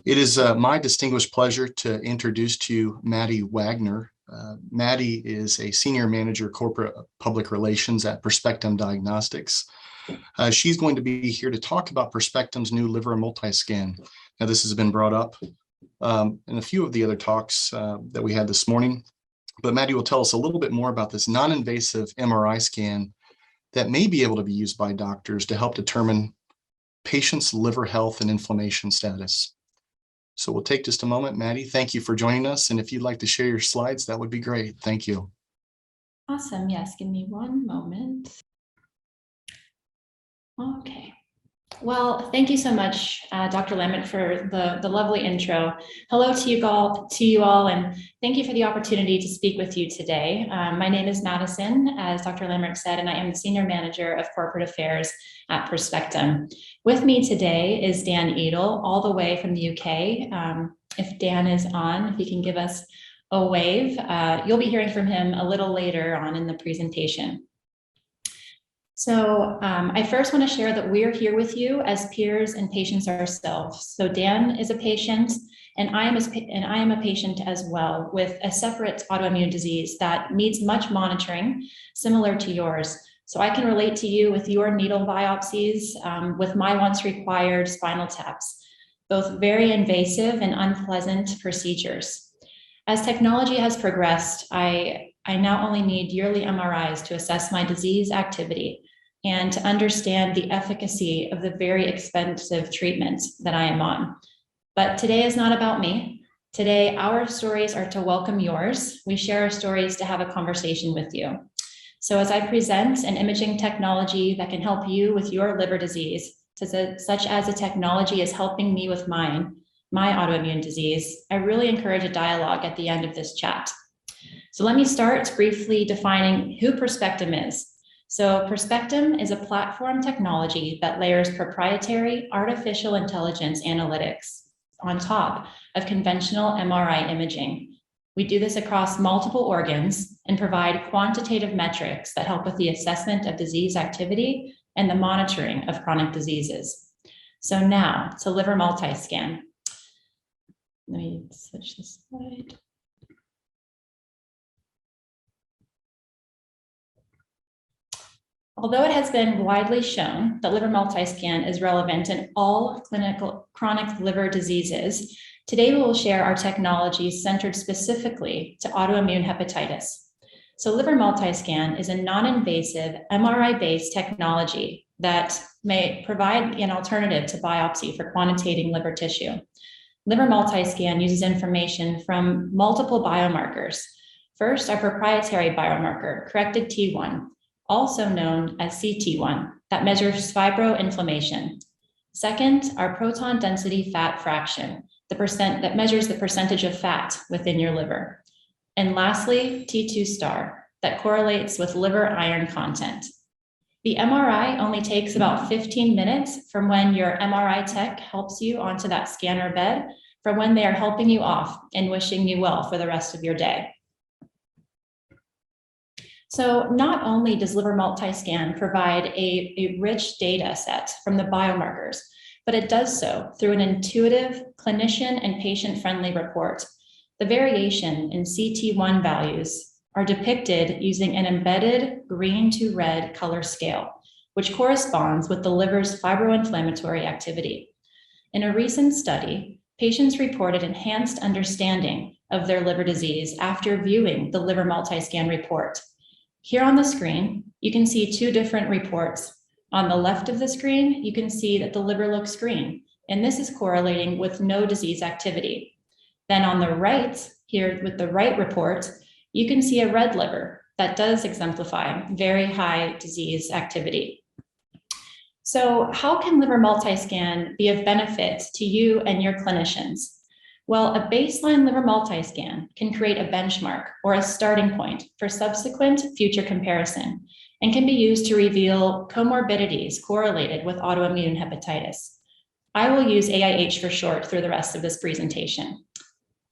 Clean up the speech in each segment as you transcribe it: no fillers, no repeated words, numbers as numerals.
It is my distinguished pleasure to introduce to you Madi Wagner. Madi is a senior manager corporate public relations at Perspectum Diagnostics. She's going to be here to talk about Perspectum's new LiverMultiScan. Now, this has been brought up in a few of the other talks that we had this morning, but Madi will tell us a little bit more about this non-invasive MRI scan that may be able to be used by doctors to help determine patients' liver health and inflammation status. So we'll take just a moment. Madi, thank you for joining us. And if you'd like to share your slides, that would be great. Thank you. Awesome. Yes, give me one moment. Okay. Well, thank you so much, Dr. Lambert, for the lovely intro. Hello to you all, and thank you for the opportunity to speak with you today. My name is Madison, as Dr. Lambert said, and I am the Senior Manager of Corporate Affairs at Perspectum. With me today is Dan Edel, all the way from the UK. If Dan is on, if he can give us a wave, you'll be hearing from him a little later on in the presentation. So I first want to share that we're here with you as peers and patients ourselves. So Dan is a patient, and I am a patient as well with a separate autoimmune disease that needs much monitoring, similar to yours. So I can relate to you with your needle biopsies, with my once required spinal taps, both very invasive and unpleasant procedures. As technology has progressed, I now only need yearly MRIs to assess my disease activity and to understand the efficacy of the very expensive treatments that I am on. But today is not about me. Today, our stories are to welcome yours. We share our stories to have a conversation with you. So as I present an imaging technology that can help you with your liver disease, such as a technology is helping me with my autoimmune disease, I really encourage a dialogue at the end of this chat. So let me start briefly defining who Perspectum is. So Perspectum is a platform technology that layers proprietary artificial intelligence analytics on top of conventional MRI imaging. We do this across multiple organs and provide quantitative metrics that help with the assessment of disease activity and the monitoring of chronic diseases. So now to LiverMultiScan. Let me switch this slide. Although it has been widely shown that LiverMultiScan is relevant in all clinical chronic liver diseases, today we will share our technology centered specifically to autoimmune hepatitis. So LiverMultiScan is a non-invasive MRI-based technology that may provide an alternative to biopsy for quantitating liver tissue. LiverMultiScan uses information from multiple biomarkers. First, our proprietary biomarker, corrected T1, also known as CT1, that measures fibroinflammation. Second, our proton density fat fraction, that measures the percentage of fat within your liver. And lastly, T2 star, that correlates with liver iron content. The MRI only takes about 15 minutes from when your MRI tech helps you onto that scanner bed, from when they are helping you off and wishing you well for the rest of your day. So not only does LiverMultiScan provide a rich data set from the biomarkers, but it does so through an intuitive, clinician and patient-friendly report. The variation in CT1 values are depicted using an embedded green to red color scale, which corresponds with the liver's fibroinflammatory activity. In a recent study, patients reported enhanced understanding of their liver disease after viewing the LiverMultiScan report. Here on the screen, you can see two different reports. On the left of the screen, you can see that the liver looks green, and this is correlating with no disease activity. Then on the right, here with the right report, you can see a red liver that does exemplify very high disease activity. So how can LiverMultiScan be of benefit to you and your clinicians? Well, a baseline LiverMultiScan can create a benchmark or a starting point for subsequent future comparison and can be used to reveal comorbidities correlated with autoimmune hepatitis. I will use AIH for short through the rest of this presentation.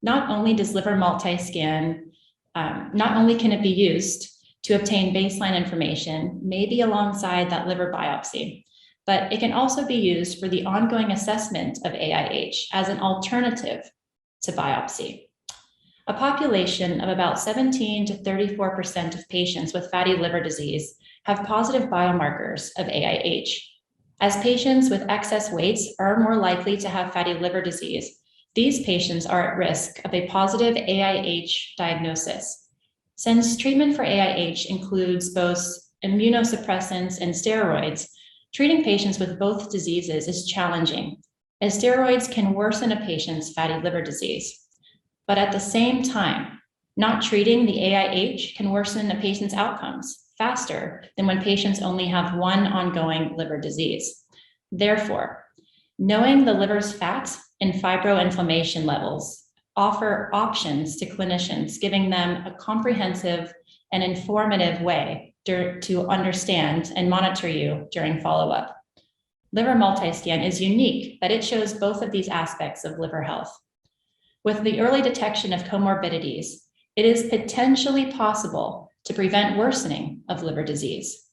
Not only does LiverMultiScan, not only can it be used to obtain baseline information, maybe alongside that liver biopsy, but it can also be used for the ongoing assessment of AIH as an alternative to biopsy. A population of about 17 to 34% of patients with fatty liver disease have positive biomarkers of AIH. As patients with excess weights are more likely to have fatty liver disease, these patients are at risk of a positive AIH diagnosis. Since treatment for AIH includes both immunosuppressants and steroids, treating patients with both diseases is challenging, as steroids can worsen a patient's fatty liver disease. But at the same time, not treating the AIH can worsen a patient's outcomes faster than when patients only have one ongoing liver disease. Therefore, knowing the liver's fat and fibroinflammation levels offer options to clinicians, giving them a comprehensive and informative way to understand and monitor you during follow-up. LiverMultiScan is unique that it shows both of these aspects of liver health. With the early detection of comorbidities, it is potentially possible to prevent worsening of liver disease.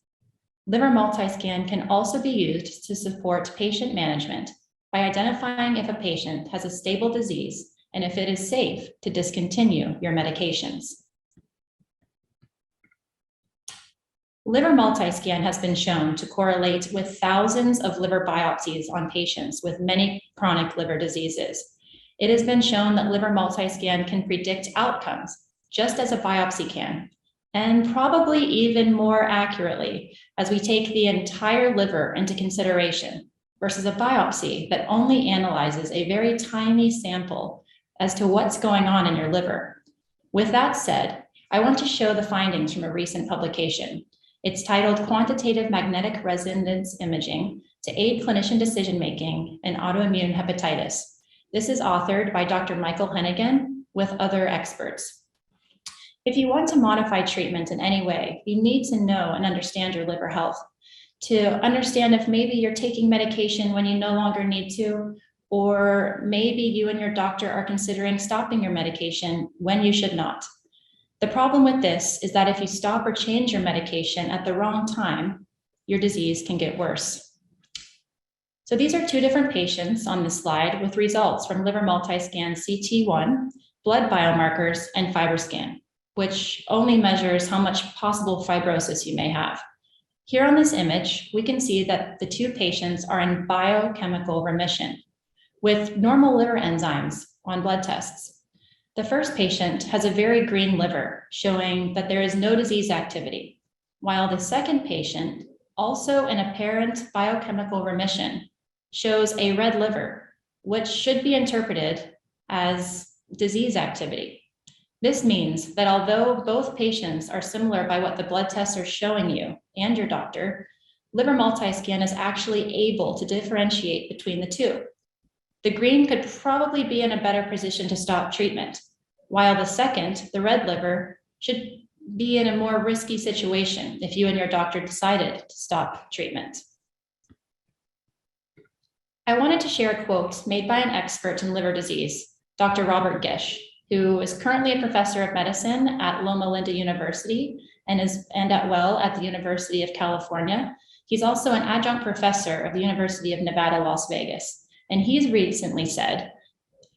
LiverMultiScan can also be used to support patient management by identifying if a patient has a stable disease and if it is safe to discontinue your medications. LiverMultiScan has been shown to correlate with thousands of liver biopsies on patients with many chronic liver diseases. It has been shown that LiverMultiScan can predict outcomes just as a biopsy can, and probably even more accurately as we take the entire liver into consideration versus a biopsy that only analyzes a very tiny sample as to what's going on in your liver. With that said, I want to show the findings from a recent publication. It's titled Quantitative Magnetic Resonance Imaging to Aid Clinician Decision-Making in Autoimmune Hepatitis. This is authored by Dr. Michael Hennigan with other experts. If you want to modify treatment in any way, you need to know and understand your liver health, to understand if maybe you're taking medication when you no longer need to, or maybe you and your doctor are considering stopping your medication when you should not. The problem with this is that if you stop or change your medication at the wrong time, your disease can get worse. So these are two different patients on this slide with results from LiverMultiScan CT1, blood biomarkers, and FibroScan, which only measures how much possible fibrosis you may have. Here on this image, we can see that the two patients are in biochemical remission with normal liver enzymes on blood tests. The first patient has a very green liver, showing that there is no disease activity, while the second patient, also in apparent biochemical remission, shows a red liver, which should be interpreted as disease activity. This means that although both patients are similar by what the blood tests are showing you and your doctor, LiverMultiScan is actually able to differentiate between the two. The green could probably be in a better position to stop treatment, while the second, the red liver, should be in a more risky situation if you and your doctor decided to stop treatment. I wanted to share a quote made by an expert in liver disease, Dr. Robert Gish, who is currently a professor of medicine at Loma Linda University and at the University of California. He's also an adjunct professor of the University of Nevada, Las Vegas. And he's recently said,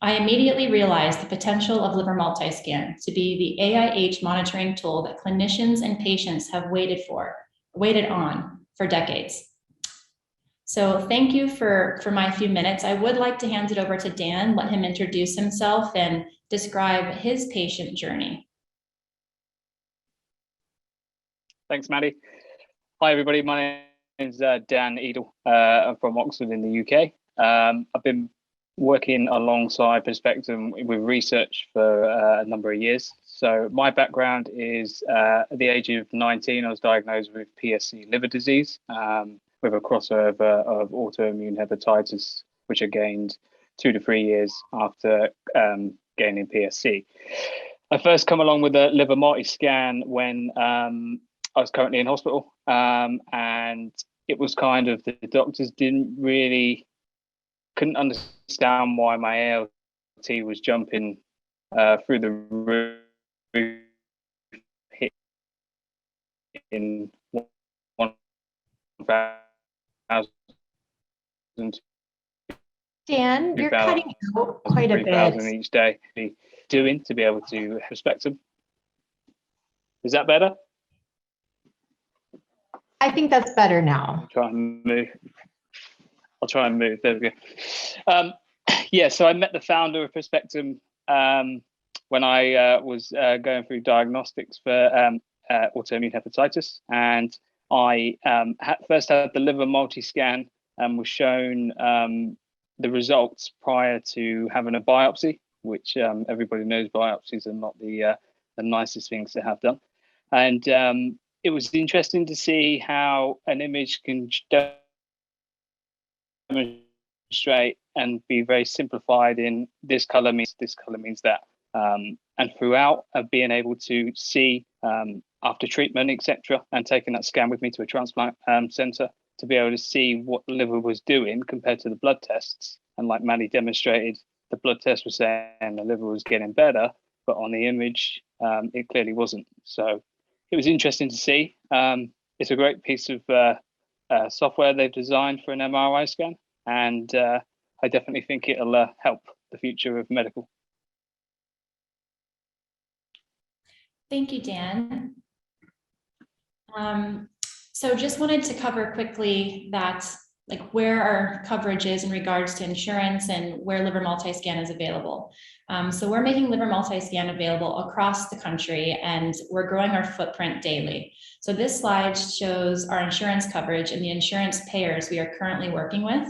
I immediately realized the potential of LiverMultiScan to be the AIH monitoring tool that clinicians and patients have waited on for decades. So thank you for my few minutes. I would like to hand it over to Dan, let him introduce himself and describe his patient journey. Thanks, Maddie. Hi, everybody. My name is Dan Edel. I'm from Oxford in the UK. I've been working alongside Perspectum with research for a number of years. So my background is at the age of 19, I was diagnosed with PSC liver disease with a crossover of autoimmune hepatitis, which I gained 2 to 3 years after gaining PSC. I first come along with a LiverMultiScan when I was currently in hospital, and it was kind of the doctors couldn't understand why my ALT was jumping through the roof in 1,000 Dan, you're 2,000, cutting out quite a 3,000 bit. each day doing to be able to respect them. Is that better? I think that's better now. I'll try and move. There we go. Yeah, so I met the founder of Perspectum when I was going through diagnostics for autoimmune hepatitis, and I first had the LiverMultiScan and was shown the results prior to having a biopsy, which everybody knows biopsies are not the nicest things to have done. And it was interesting to see how an image can demonstrate and be very simplified in this color means that. And throughout being able to see after treatment, etc., and taking that scan with me to a transplant center to be able to see what the liver was doing compared to the blood tests. And like Madi demonstrated, the blood test was saying the liver was getting better, but on the image, it clearly wasn't. So it was interesting to see. It's a great piece of software they've designed for an MRI scan, and I definitely think it'll help the future of medical. Thank you, Dan. So just wanted to cover quickly that, like, where our coverage is in regards to insurance and where LiverMultiScan is available. So we're making LiverMultiScan available across the country, and we're growing our footprint daily. So this slide shows our insurance coverage and the insurance payers we are currently working with.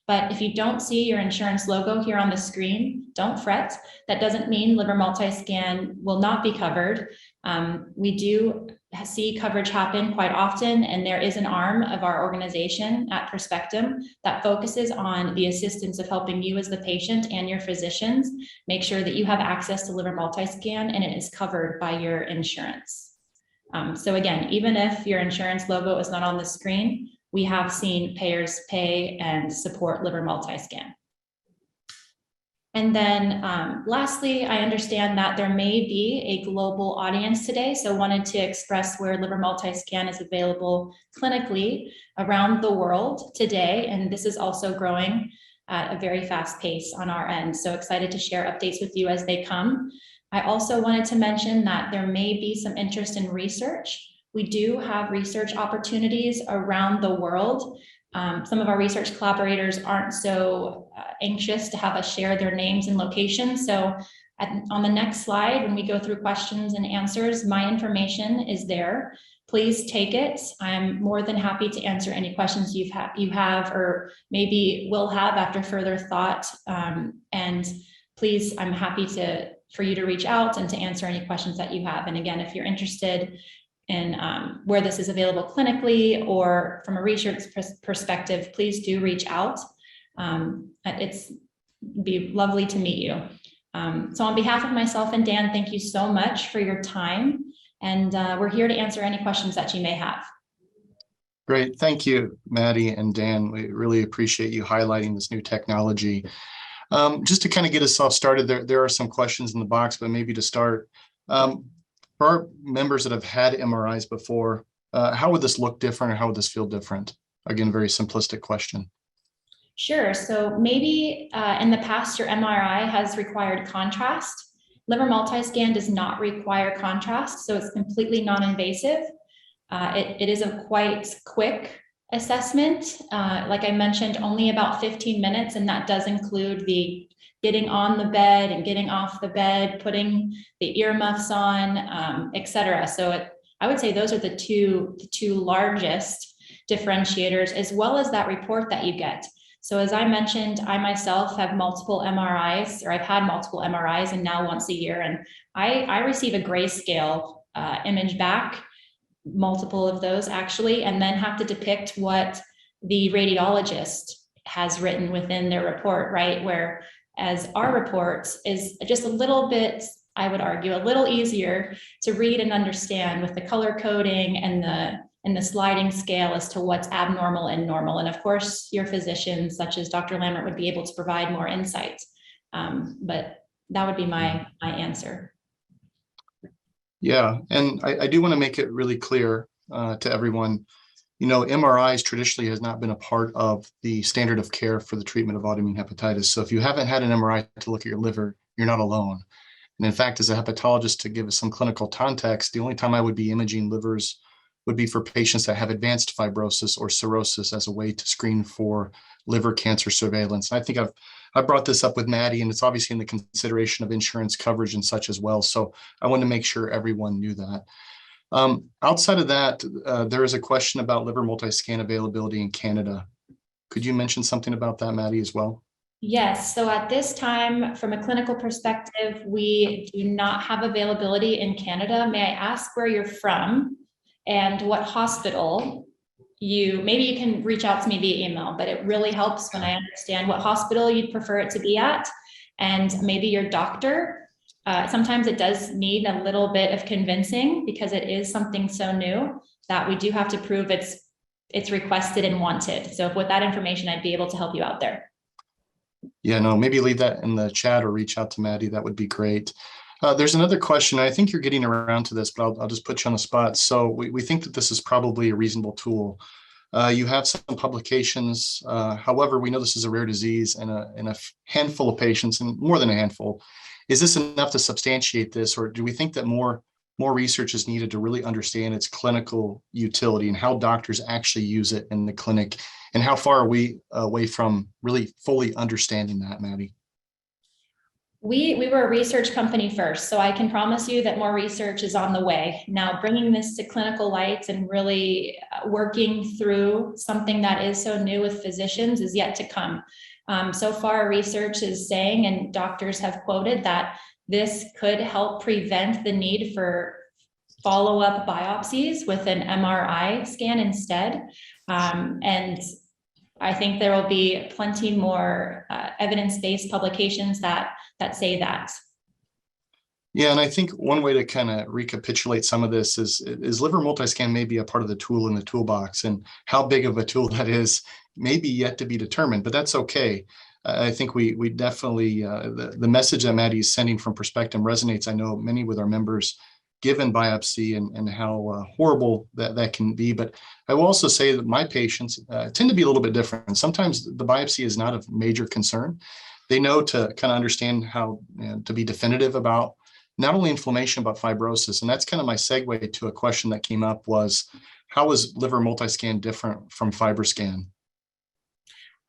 But if you don't see your insurance logo here on the screen, don't fret. That doesn't mean LiverMultiScan will not be covered. We do see coverage happen quite often, and there is an arm of our organization at Perspectum that focuses on the assistance of helping you as the patient and your physicians make sure that you have access to LiverMultiScan and it is covered by your insurance. So again, even if your insurance logo is not on the screen, we have seen payers pay and support LiverMultiScan. And then lastly, I understand that there may be a global audience today, so wanted to express where LiverMultiScan is available clinically around the world today. And this is also growing at a very fast pace on our end. So excited to share updates with you as they come. I also wanted to mention that there may be some interest in research. We do have research opportunities around the world. Some of our research collaborators aren't so anxious to have us share their names and locations. So on the next slide, when we go through questions and answers, my information is there. Please take it. I'm more than happy to answer any questions you have or maybe will have after further thought. And please, I'm happy for you to reach out and to answer any questions that you have. And again, if you're interested in where this is available clinically or from a research perspective, please do reach out. It's be lovely to meet you. So on behalf of myself and Dan, thank you so much for your time. And we're here to answer any questions that you may have. Great. Thank you, Madi and Dan. We really appreciate you highlighting this new technology. Just to kind of get us off started, there are some questions in the box, but maybe to start, for our members that have had MRIs before, how would this look different or how would this feel different? Again, very simplistic question. Sure. So maybe in the past, your MRI has required contrast. LiverMultiScan does not require contrast, so it's completely non-invasive. It is a quite quick assessment. Like I mentioned, only about 15 minutes, and that does include the getting on the bed and getting off the bed, putting the earmuffs on, et cetera. So I would say those are the two largest differentiators, as well as that report that you get. So as I mentioned, I myself have multiple MRIs, or I've had multiple MRIs, and now once a year, and I receive a grayscale image back, multiple of those actually, and then have to depict what the radiologist has written within their report, right? Whereas our report is just a little bit, I would argue, a little easier to read and understand with the color coding and the sliding scale as to what's abnormal and normal. And of course, your physicians, such as Dr. Lambert, would be able to provide more insight. But that would be my answer. Yeah, and I do want to make it really clear to everyone, MRIs traditionally has not been a part of the standard of care for the treatment of autoimmune hepatitis. So if you haven't had an MRI to look at your liver, you're not alone. And in fact, as a hepatologist, to give us some clinical context, the only time I would be imaging livers would be for patients that have advanced fibrosis or cirrhosis as a way to screen for liver cancer surveillance. And I think I've brought this up with Madi, and it's obviously in the consideration of insurance coverage and such as well. So I want to make sure everyone knew that. Outside of that, there is a question about LiverMultiScan availability in Canada. Could you mention something about that, Madi, as well? Yes, so at this time, from a clinical perspective, we do not have availability in Canada. May I ask where you're from and what hospital maybe you can reach out to me via email, but it really helps when I understand what hospital you'd prefer it to be at and maybe your doctor. Sometimes it does need a little bit of convincing because it is something so new that we do have to prove it's requested and wanted. So with that information, I'd be able to help you out there. Yeah, no, maybe leave that in the chat or reach out to Madi. That would be great. There's another question. I think you're getting around to this, but I'll just put you on the spot. So we think that this is probably a reasonable tool. You have some publications. However, we know this is a rare disease and a handful of patients, and more than a handful. Is this enough to substantiate this, or do we think that more research is needed to really understand its clinical utility and how doctors actually use it in the clinic? And how far are we away from really fully understanding that, Madi? We were a research company first, so I can promise you that more research is on the way. Now, bringing this to clinical light and really working through something that is so new with physicians is yet to come. So far, research is saying, and doctors have quoted, that this could help prevent the need for follow-up biopsies with an MRI scan instead. And I think there will be plenty more evidence-based publications that say that. Yeah, and I think one way to kind of recapitulate some of this is LiverMultiScan may be a part of the tool in the toolbox, and how big of a tool that is may be yet to be determined, but that's okay. I think we definitely, the message that Madi is sending from Perspectum resonates. I know many with our members given biopsy and how horrible that can be. But I will also say that my patients tend to be a little bit different. Sometimes the biopsy is not of major concern. They know to kind of understand how to be definitive about not only inflammation, but fibrosis. And that's kind of my segue to a question that came up was, how is LiverMultiScan different from FibroScan?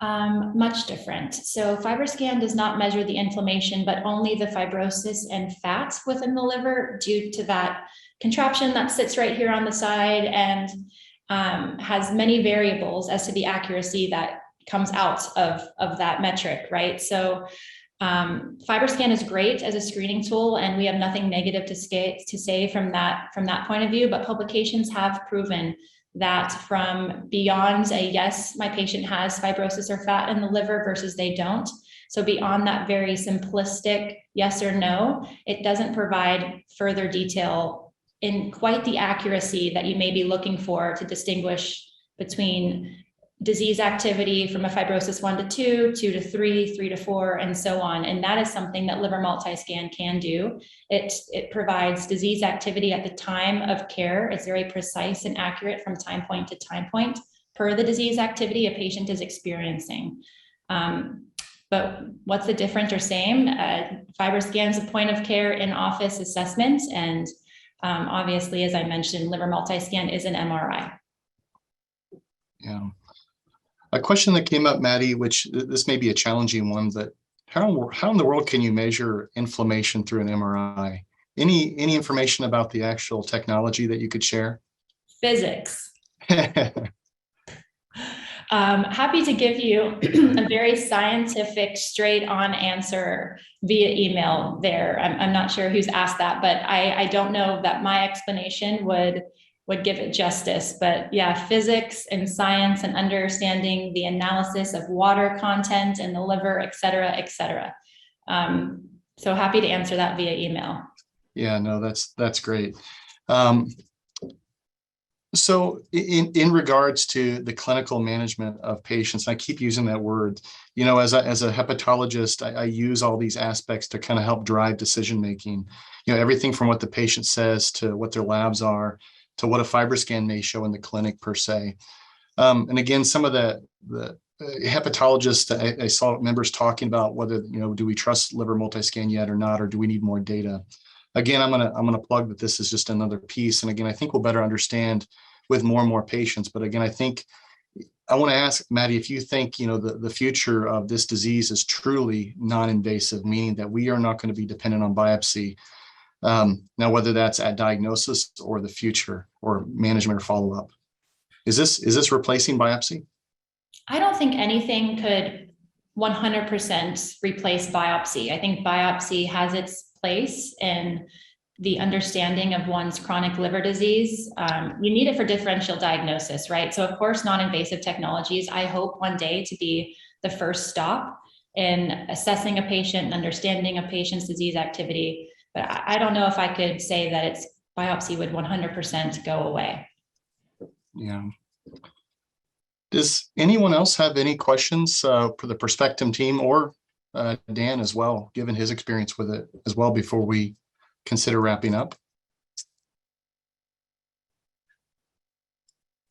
Much different. So FibroScan does not measure the inflammation, but only the fibrosis and fat within the liver due to that contraption that sits right here on the side and has many variables as to the accuracy that comes out of that metric, right? So FibroScan is great as a screening tool, and we have nothing negative to say from that point of view, but publications have proven that from beyond a yes, my patient has fibrosis or fat in the liver versus they don't. So beyond that very simplistic yes or no, it doesn't provide further detail in quite the accuracy that you may be looking for to distinguish between disease activity from a fibrosis 1 to 2, 2 to 3, 3 to 4, and so on. And that is something that LiverMultiScan can do. It provides disease activity at the time of care. It's very precise and accurate from time point to time point per the disease activity a patient is experiencing. But what's the different or same? FibroScan is a point of care in-office assessment. And obviously, as I mentioned, LiverMultiScan is an MRI. Yeah. A question that came up, Madi, which this may be a challenging one, but how in the world can you measure inflammation through an MRI? Any information about the actual technology that you could share? Physics. Happy to give you a very scientific, straight-on answer via email there. I'm not sure who's asked that, but I don't know that my explanation would give it justice. But yeah, physics and science and understanding the analysis of water content in the liver, et cetera, et cetera. So happy to answer that via email. Yeah, no, that's great. So in regards to the clinical management of patients, I keep using that word, as a hepatologist, I use all these aspects to kind of help drive decision-making, everything from what the patient says to what their labs are, what a FibroScan may show in the clinic per se. And again, some of the hepatologists, I saw members talking about whether, do we trust LiverMultiScan yet or not, or do we need more data? Again, I'm gonna plug that this is just another piece. And again, I think we'll better understand with more and more patients. But again, I want to ask Madi, if you think, the future of this disease is truly non-invasive, meaning that we are not going to be dependent on biopsy. Now, whether that's at diagnosis or the future or management or follow-up, is this replacing biopsy? I don't think anything could 100% replace biopsy. I think biopsy has its place in the understanding of one's chronic liver disease. You need it for differential diagnosis, right? So of course, non-invasive technologies, I hope one day to be the first stop in assessing a patient and understanding a patient's disease activity. But I don't know if I could say that biopsy would 100% go away. Yeah. Does anyone else have any questions for the Perspectum team or Dan as well, given his experience with it as well, before we consider wrapping up?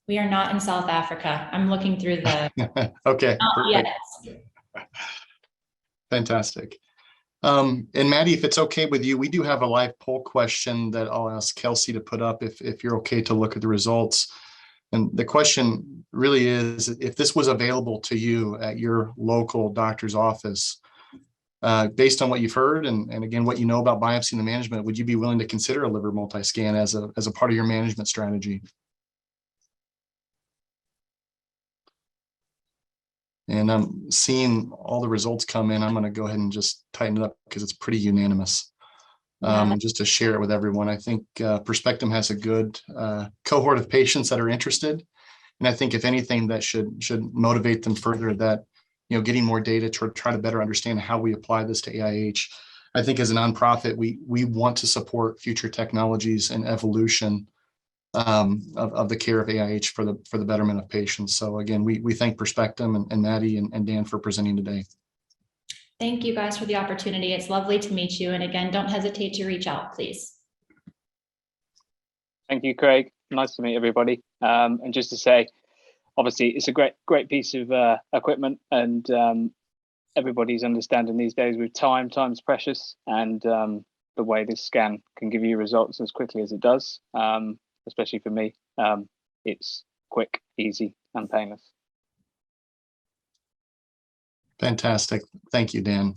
We are not in South Africa. I'm looking through the okay. Perfect. Fantastic. And Madi, if it's okay with you, we do have a live poll question that I'll ask Kelsey to put up if you're okay to look at the results. And the question really is, if this was available to you at your local doctor's office, based on what you've heard and again, what you know about biopsy and the management, would you be willing to consider a LiverMultiScan as a part of your management strategy? And I'm seeing all the results come in. I'm going to go ahead and just tighten it up because it's pretty unanimous. And just to share it with everyone, I think Perspectum has a good cohort of patients that are interested. And I think if anything, that should motivate them further, that getting more data to try to better understand how we apply this to AIH. I think as a nonprofit, we want to support future technologies and evolution of the care of AIH for the betterment of patients. So again, we thank Perspectum and Madi and Dan for presenting today. Thank you guys for the opportunity. It's lovely to meet you. And again, don't hesitate to reach out, please. Thank you, Craig. Nice to meet everybody. And just to say, obviously, it's a great piece of equipment, and everybody's understanding these days with time's precious, and the way this scan can give you results as quickly as it does, especially for me, it's quick, easy, and painless. Fantastic. Thank you, Dan.